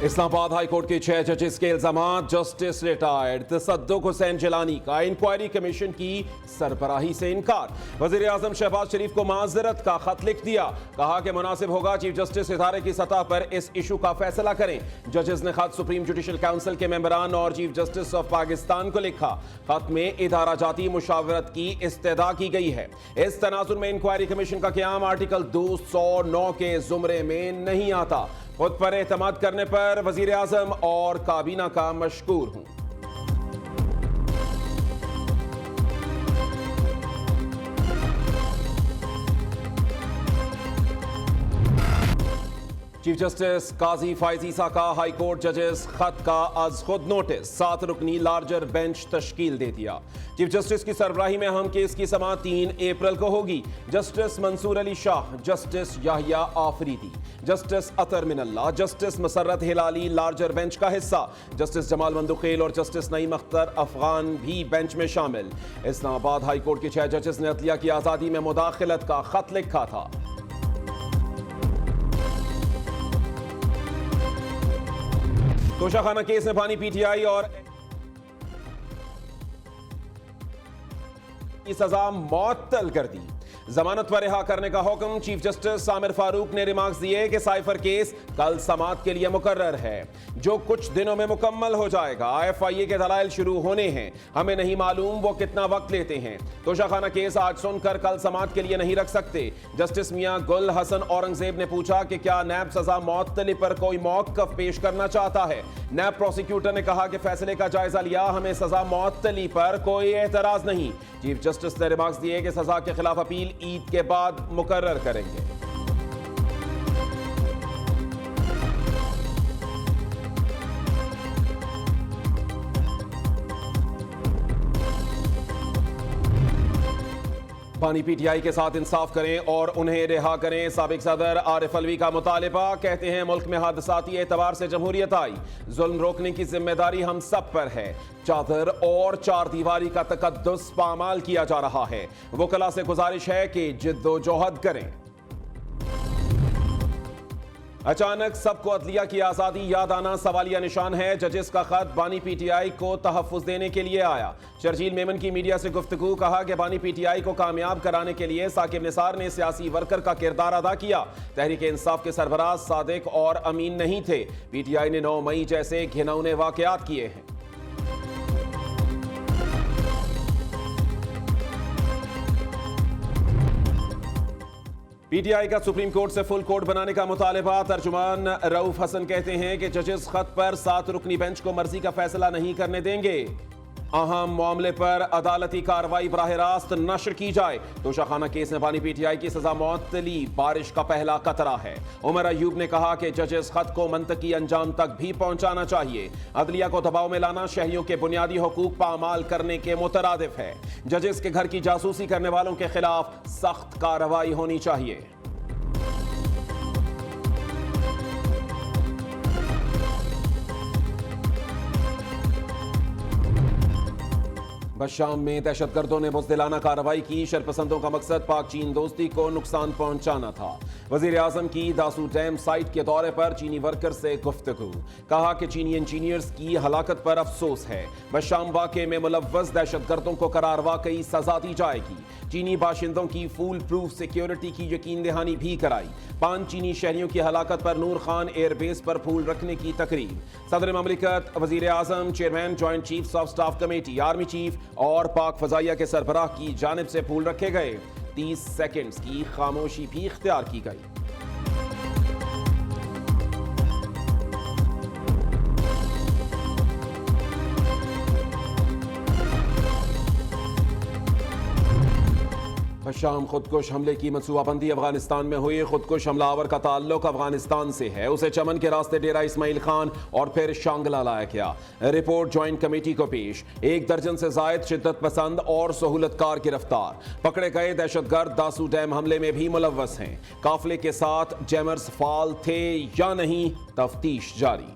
Islamabad high court के 6 जजेस के इल्जामात। जस्टिस रिटायर्ड तसद्दुक हुसैन जिलानी का इंक्वायरी कमीशन की सरबराही से इनकार। वजीर आजम शहबाज शरीफ को माजरत का खत लिख दिया। कहा कि मुनासिब होगा चीफ जस्टिस इदारे की सतह पर इस इशू का फैसला करें। जजेस ने खत सुप्रीम जुडिशल काउंसिल के मेंबरान और चीफ जस्टिस ऑफ पाकिस्तान को लिखा। खत में इदारा जाती मुशावरत की इस्तदा की गई है। इस तनाजुर में इंक्वायरी कमीशन का क़याम आर्टिकल 209 के जुमरे में नहीं आता। खुद पर एतमाद करने पर वजीर आजम और काबीना का मशकूर हूं। चीफ जस्टिस काजी फायजीसा का हाई कोर्ट जजेस खत का आज खुद नोटिस। 7 रुकनी लार्जर बेंच तश्कील दे दिया। चीफ जस्टिस की सरबराही में अहम केस की समाअत 3 अप्रैल को होगी। Justice Mansoor Ali Shah, justice Yahya Afridi, justice Athar Minallah, justice Musarrat Hilali larger bench का हिस्सा। जस्टिस जमाल मंदुखेल और जस्टिस नईम अख्तर अफगान भी बेंच में शामिल। इस्लामाबाद हाई कोर्ट के 6 जजेस ने अदलिया की आजादी में मुदाखलत का खत लिखा था। तोशाखाना केस में बानी पीटीआई और की सजा मुअत्तल कर दी। जमानत पर रिहा करने का हुक्म। चीफ जस्टिस आमिर फारूक ने रिमार्क्स दिए कि साइफर केस कल समाअत के लिए मुकर्रर है, जो कुछ दिनों में मुकम्मल हो जाएगा। FIA के दलाइल शुरू होने हैं, हमें नहीं मालूम वो कितना वक्त लेते हैं। तोशाखाना केस आज सुनकर कल समाअत के लिए नहीं रख सकते। जस्टिस मियां गुल हसन औरंगजेब ने पूछा कि क्या नैब सजा मुअत्तली पर कोई मौक़िफ़ पेश करना चाहता है। नैब प्रोसिक्यूटर ने कहा कि फैसले का जायजा लिया, हमें सजा मुअत्तली पर कोई एतराज नहीं। चीफ जस्टिस ने रिमार्क्स दिए कि सजा के खिलाफ अपील ईद के बाद मुकर्रर करेंगे। बानी पीटीआई के साथ इंसाफ करें और उन्हें रिहा करें। साबिक सदर आरिफ अलवी का मुतालिबा। कहते हैं मुल्क में हादसाती एतबार से जमहूरियत आई, जुल्म रोकने की जिम्मेदारी हम सब पर है। चादर और चार दीवारी का तकद्दुस पामाल किया जा रहा है। वकला से गुजारिश है कि जिद्दोजहद करें। अचानक सबको अदलिया की आजादी याद आना सवालिया निशान है। जजेस का खत बानी पीटीआई को तहफ्फुज देने के लिए आया। शर्जील मेमन की मीडिया से गुफ्तगू। कहा कि बानी पीटीआई को कामयाब कराने के लिए साकिब निसार ने सियासी वर्कर का किरदार अदा किया। तहरीक इंसाफ के सरबराह सादिक और अमीन नहीं थे। पीटीआई ने 9 मई जैसे घिनौने वाकयात किए हैं। पीटीआई का सुप्रीम कोर्ट से फुल कोर्ट बनाने का मुतालिबा। तर्जुमान रऊफ हसन कहते हैं कि जजेस खत पर 7 रुकनी बेंच को मर्जी का फैसला नहीं करने देंगे। अहम मामले पर अदालती कार्रवाई बराह रास्त नश्र की जाए। तोशाखाना केस में बानी पीटीआई की सजा मुअत्तली बारिश का पहला कतरा है। उमर अयूब ने कहा कि जजेस खत को मंतकी अंजाम तक भी पहुंचाना चाहिए। अदलिया को दबाव में लाना शहरियों के बुनियादी हुकूक पामाल करने के मुतरादिफ है। जजेस के घर की जासूसी करने वालों के खिलाफ सख्त कार्रवाई होनी चाहिए। बशाम में दहशतगर्दों ने बुज़दिलाना कार्रवाई की। शरपसंदों का मकसद पाक चीन दोस्ती को नुकसान पहुंचाना था। वजीर आजम की दासू डैम साइट के दौरे पर चीनी वर्कर से गुफ्तगू। कहा कि चीनी इंजीनियर्स की हलाकत पर अफसोस है। बशाम वाक़े में मुलव्वस दहशतगर्दों को करार वाकई सजा दी जाएगी। चीनी बाशिंदों की फूल प्रूफ सिक्योरिटी की यकीन दहानी भी कराई। 5 चीनी शहरियों की हलाकत पर नूर खान एयरबेस पर फूल रखने की तकरीब। सदर ममलिकत, वजीर आजम, chairman joint chiefs of staff committee, army chief और पाक फजाइया के सरबराह की जानिब से फूल रखे गए। 30 सेकंड्स की खामोशी भी इख्तियार की गई। शाम खुदकुश हमले की मनसूबाबंदी अफगानिस्तान में हुई। खुदकुश हमलावर का ताल्लुक अफगानिस्तान से है। उसे चमन के रास्ते डेरा इस्माइल खान और फिर शांगला लाया गया। रिपोर्ट ज्वाइंट कमेटी को पेश। 1 दर्जन से जायद शिद्दत पसंद और सहूलतकार गिरफ्तार। पकड़े गए दहशतगर्द दासू डैम हमले में भी मुलव्वस हैं। काफिले के साथ जैमर्स फाल थे या नहीं, तफ्तीश जारी।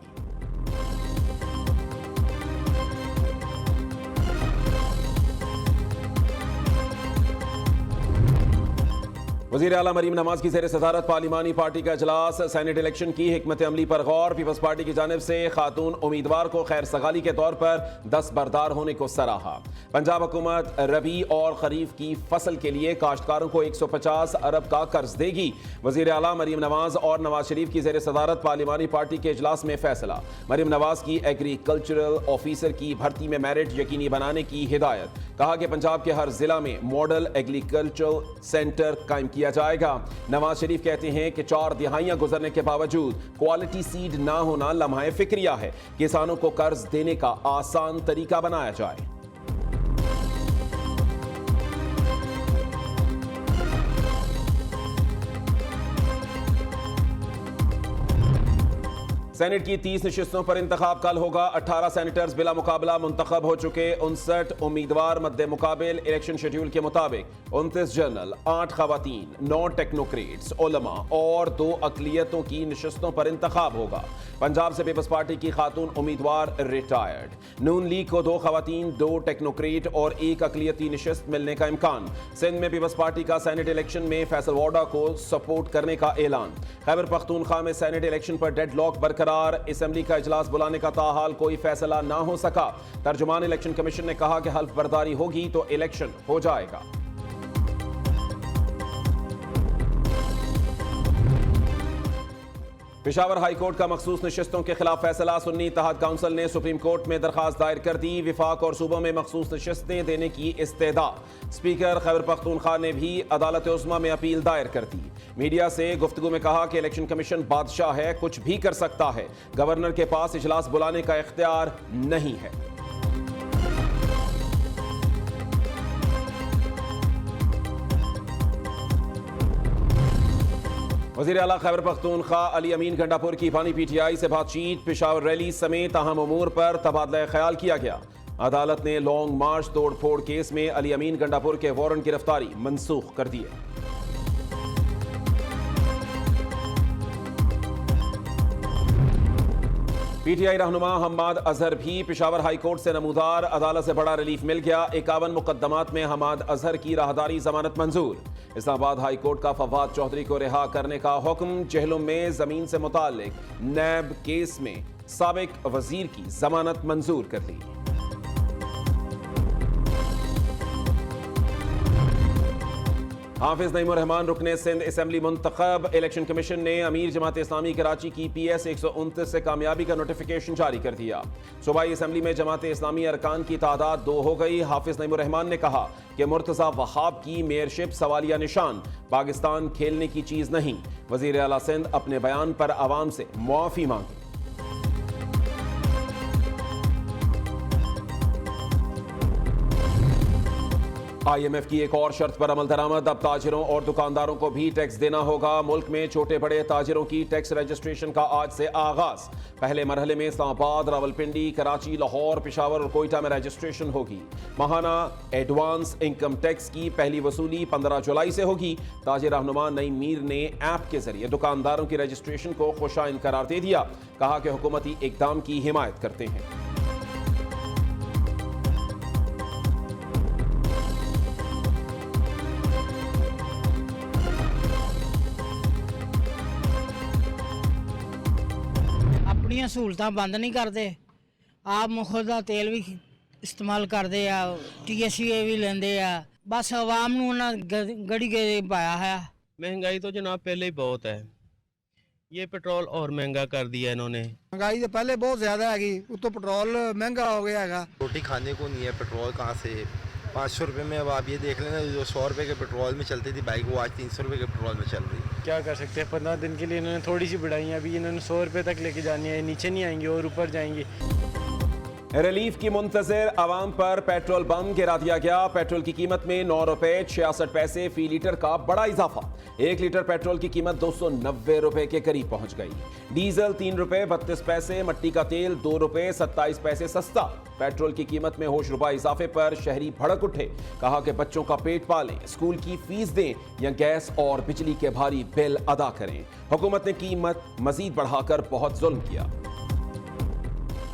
वज़ीर आला मरीम नवाज की ज़ेर सदारत पार्लिमानी पार्टी का इजलास। सेनेट इलेक्शन की हिकमत अमली पर गौर। पीपल्स पार्टी की जानिब से खातून उम्मीदवार को खैर सगाली के तौर पर दस्तबरदार होने को सराहा। पंजाब हुकूमत रबी और खरीफ की फसल के लिए काश्तकारों को 150 अरब का कर्ज देगी। वज़ीर आला मरीम नवाज और नवाज शरीफ की ज़ेर सदारत पार्लिमानी पार्टी के इजलास में फैसला। मरीम नवाज की एग्रीकल्चरल ऑफिसर की भर्ती में मेरिट यकीनी बनाने की हिदायत। कहा कि पंजाब के हर जिला में मॉडल एग्रीकल्चरल सेंटर कायम किया जाएगा। नवाज शरीफ कहते हैं कि 4 दिहाइयां गुजरने के बावजूद क्वालिटी सीड ना होना लम्हा फिक्रिया है। किसानों को कर्ज देने का आसान तरीका बनाया जाए। सेनेट की 30 नशिस्तों पर इंतखाब कल होगा। 18 सेनेटर्स बिला मुकाबला मुंतखब हो चुके। 59 उम्मीदवार मद्दे मुकाबिल। इलेक्शन शेड्यूल के मुताबिक 29 जनरल, 8 खवातीन, 9 टेक्नोक्रेट्स, उलमा और 2 अकलियतों की नशिस्तों पर इंतखाब होगा। पंजाब से पीपल्स पार्टी की खातून उम्मीदवार रिटायर्ड। नून लीग को 2 खवातीन, 2 टेक्नोक्रेट और 1 अकलियती नशिस्त मिलने का इम्कान। सिंध में पीपल्स पार्टी का सेनेट इलेक्शन में फैसल वाडा को सपोर्ट करने का ऐलान। खैबर पख्तूनख्वा में सेनेट इलेक्शन पर डेडलॉक बरकरार। असेंबली का इजलास बुलाने का ताहाल कोई फैसला ना हो सका। तर्जुमान इलेक्शन कमीशन ने कहा कि हल्फ बर्दारी होगी तो इलेक्शन हो जाएगा। पेशावर हाई कोर्ट का मखसूस नशिस्तों के खिलाफ फैसला। सुन्नी इत्तेहाद काउंसिल ने सुप्रीम कोर्ट में दरखास्त दायर कर दी। विफाक और सूबों में मखसूस नशिस्तें देने की इस्तेदा। स्पीकर खैबर पख्तूनख्वा ने भी अदालत उस्मा में अपील दायर कर दी। मीडिया से गुफ्तगू में कहा कि इलेक्शन कमीशन बादशाह है, कुछ भी कर सकता है। गवर्नर के पास इजलास बुलाने का इख्तियार नहीं है। वज़ीर आला खैबर पख्तूनख्वा अली अमीन गंडापुर की पानी PTI से बातचीत। पेशावर रैली समेत अहम उमूर पर तबादला ख्याल किया गया। अदालत ने लॉन्ग मार्च तोड़ फोड़ केस में अली अमीन गंडापुर के वारंट गिरफ्तारी मनसूख कर दिए। PTI रहनुमा हम्माद अजहर भी पेशावर हाई कोर्ट से नमूदार। अदालत से बड़ा रिलीफ मिल गया। 51 मुकदमात में हम्माद अजहर की राहदारी जमानत मंजूर। इस्लामाबाद हाई कोर्ट का फवाद चौधरी को रिहा करने का हुक्म। जहलुम में जमीन से मुताल्लिक नैब केस में साबिक वजीर की जमानत मंजूर कर ली। हाफिज नईमुर रहमान रुकने सिंध असेंबली मुंतखब। इलेक्शन कमीशन ने अमीर जमात इस्लामी कराची की PS 129 से कामयाबी का नोटिफिकेशन जारी कर दिया। सूबाई असेंबली में जमात इस्लामी अरकान की तादाद 2 हो गई। हाफिज नईमुर रहमान ने कहा कि मुर्तज़ा वहाब की मेयरशिप सवालिया निशान। पाकिस्तान खेलने की चीज नहीं। वजीर आला सिंध अपने बयान पर आवाम से मुआफी मांगी। IMF की एक और शर्त पर अमल दरामद। अब ताजिरों और दुकानदारों को भी टैक्स देना होगा। मुल्क में छोटे बड़े ताजिरों की टैक्स रजिस्ट्रेशन का आज से आगाज। पहले मरहले में इस्लामाबाद, रावलपिंडी, कराची, लाहौर, पेशावर और कोयटा में रजिस्ट्रेशन होगी। माहाना एडवांस इनकम टैक्स की पहली वसूली 15 जुलाई से होगी। ताजिर रहनुमा नईम मीर ने ऐप के जरिए दुकानदारों की रजिस्ट्रेशन को खुशाइन करार दे दिया। कहा कि हुकूमती इकदाम की हिमायत करते हैं। अपनियां सहूलतां बंद नहीं करते। आप मुफ्त दा तेल भी इस्तेमाल करते आ, TSA भी लेंदे आ। बस आवाम नूं उन्हां गड़ी के पाया है। महंगाई तो जनाब पहले ही बहुत है। ये पेट्रोल और महंगा कर दिया इन्होंने। महंगाई तो पहले बहुत ज़्यादा हैगी, तो पेट्रोल महंगा हो गया है। रोटी खाने को नहीं है, पेट्रोल कहाँ से 500 रुपये में। अब आप ये देख लेना, जो 100 रुपये के पेट्रोल में चलती थी बाइक, वो आज 300 रुपये के पेट्रोल में चल रही है। क्या कर सकते हैं, 15 दिन के लिए इन्होंने थोड़ी सी बढ़ाई है। अभी इन्होंने 100 रुपये तक लेके जानी है, नीचे नहीं आएंगी और ऊपर जाएंगी। रिलीफ की मुंतजर आवाम पर पेट्रोल बम गिरा दिया गया। पेट्रोल की कीमत में 9 रुपए 66 पैसे फी लीटर का बड़ा इजाफा। 1 लीटर पेट्रोल की कीमत 290 रुपए के करीब पहुंच गई। डीजल 3 रुपए 32 पैसे, मट्टी का तेल 2 रुपए 27 पैसे सस्ता। पेट्रोल की कीमत में होश रुबा इजाफे पर शहरी भड़क उठे। कहा कि बच्चों का पेट पालें, स्कूल की फीस दें या गैस और बिजली के भारी बिल अदा करें। हुकूमत ने कीमत मजीद बढ़ाकर बहुत जुल्म किया।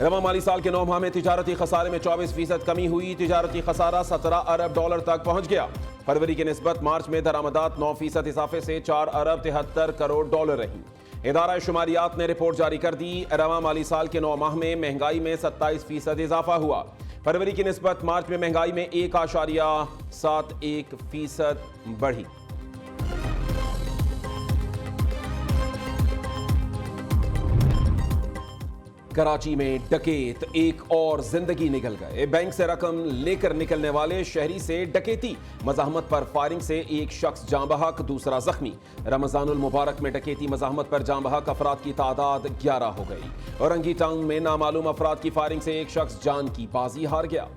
रवा माली साल के 9 माह में तिजारती खसारे में 24% कमी हुई। तिजारती खसारा $17 अरब तक पहुंच गया। फरवरी की निस्बत मार्च में दरामदात 9% इजाफे से 4 अरब 73 करोड़ डॉलर रही। इदारा शुमारियात ने रिपोर्ट जारी कर दी। रवा माली साल के 9 माह में महंगाई में 27% इजाफा हुआ। फरवरी की निस्बत मार्च में महंगाई में 1.71% बढ़ी। कराची में डकैत, एक और जिंदगी निकल गए। बैंक से रकम लेकर निकलने वाले शहरी से डकैती, मज़ाहमत पर फायरिंग से एक शख्स जाँ बहक, दूसरा जख्मी। रमजानुल मुबारक में डकैती मज़ाहमत पर जाँ बहक अफराद की तादाद 11 हो गई। औरंगी टाउन में नामालूम अफराद की फायरिंग से एक शख्स जान की बाजी हार गया।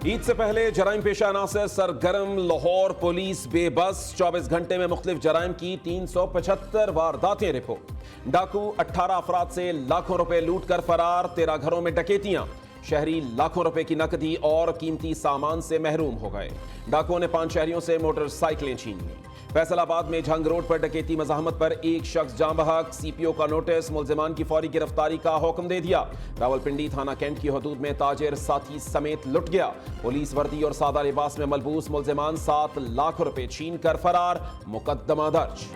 ईद से पहले जराइम पेशा अनासर सरगर्म, लाहौर पुलिस बेबस। 24 घंटे में मुख्तलिफ जराइम की 375 वारदातें रिपोर्ट। डाकू 18 अफराद से लाखों रुपए लूट कर फरार, 13 घरों में डकैतियां। शहरी लाखों रुपए की नकदी और कीमती सामान से महरूम हो गए। डाकुओं ने 5 शहरियों से मोटरसाइकिलें छीन ली। फैसलाबाद में झंग रोड पर डकैती मज़ाहमत पर एक शख्स जाँ बहक, सीपीओ का नोटिस, मुल्जिमान की फौरी गिरफ्तारी का हुक्म दे दिया। रावलपिंडी थाना कैंट की हदूद में ताजिर साथी समेत लुट गया। पुलिस वर्दी और सादा लिबास में मलबूस मुल्जिमान 7 लाख रुपए छीन कर फरार, मुकदमा दर्ज।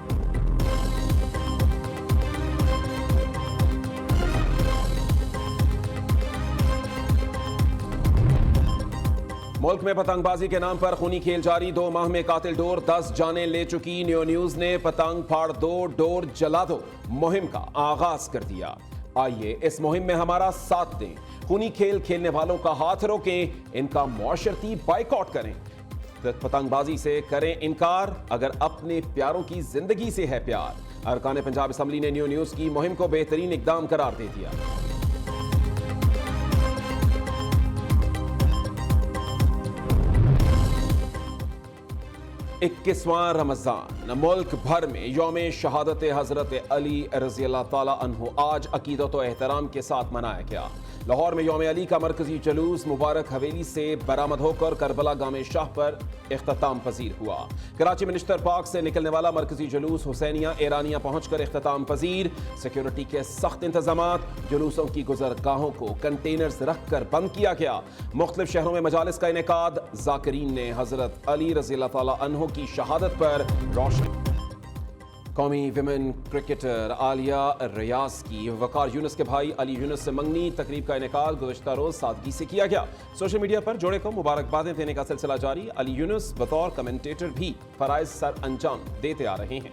मुल्क में पतंगबाजी के नाम पर खूनी खेल जारी। 2 माह में कातिल डोर 10 जानें ले चुकी। न्यू न्यूज ने पतंग फाड़ दो, डोर जला दो मुहिम का आगाज कर दिया। आइए इस मुहिम में हमारा साथ दें। खूनी खेल खेलने वालों का हाथ रोकें, इनका मुआशरती बाइकआउट करें। पतंगबाजी से करें इनकार अगर अपने प्यारों की जिंदगी से है प्यार। अरकान पंजाब असम्बली ने न्यू न्यूज की मुहिम को बेहतरीन इकदाम करार दे दिया। 21वां रमजान, मुल्क भर में यौम शहादत हजरत अली रज़ी अल्लाह ताला अन्हु आज अकीदत व एहतराम के साथ मनाया गया। लाहौर में यौम अली का मरकजी जुलूस मुबारक हवेली से बरामद होकर करबला गामे शाह पर इख्तिताम पजीर हुआ। कराची मिनिस्टर पार्क से निकलने वाला मरकजी जुलूस हुसैनिया एरानिया पहुंचकर इख्तिताम पजीर। सिक्योरिटी के सख्त इंतजामात, जुलूसों की गुजरगाहों को कंटेनर्स रखकर बंद किया गया। मुख्तलिफ शहरों में मजालिस का इनेकाद। जाकिरीन ने हजरत अली रज़ी अल्लाह ताला अन्हु की शहादत पर रोशनी। कौमी विमेन क्रिकेटर आलिया रियाज की वकार यूनुस के भाई अली यूनुस से मंगनी तकरीब का इनेकाद गुज़श्ता रोज सादगी से किया गया। सोशल मीडिया पर जोड़े को मुबारकबादें देने का सिलसिला जारी। अली यूनुस बतौर कमेंटेटर भी फराइज सर अंजाम देते आ रहे हैं।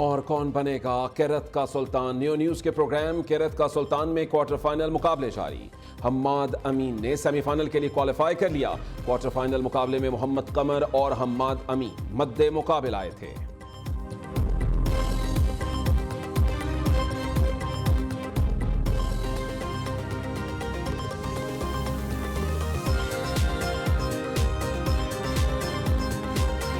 और कौन बनेगा किरत का सुल्तान? न्यू न्यूज के प्रोग्राम किरत का सुल्तान में क्वार्टर फाइनल मुकाबले जारी। हम्माद अमीन ने सेमीफाइनल के लिए क्वालिफाई कर लिया। क्वार्टर फाइनल मुकाबले में मोहम्मद कमर और हम्माद अमीन मद्दे मुकाबले आए थे।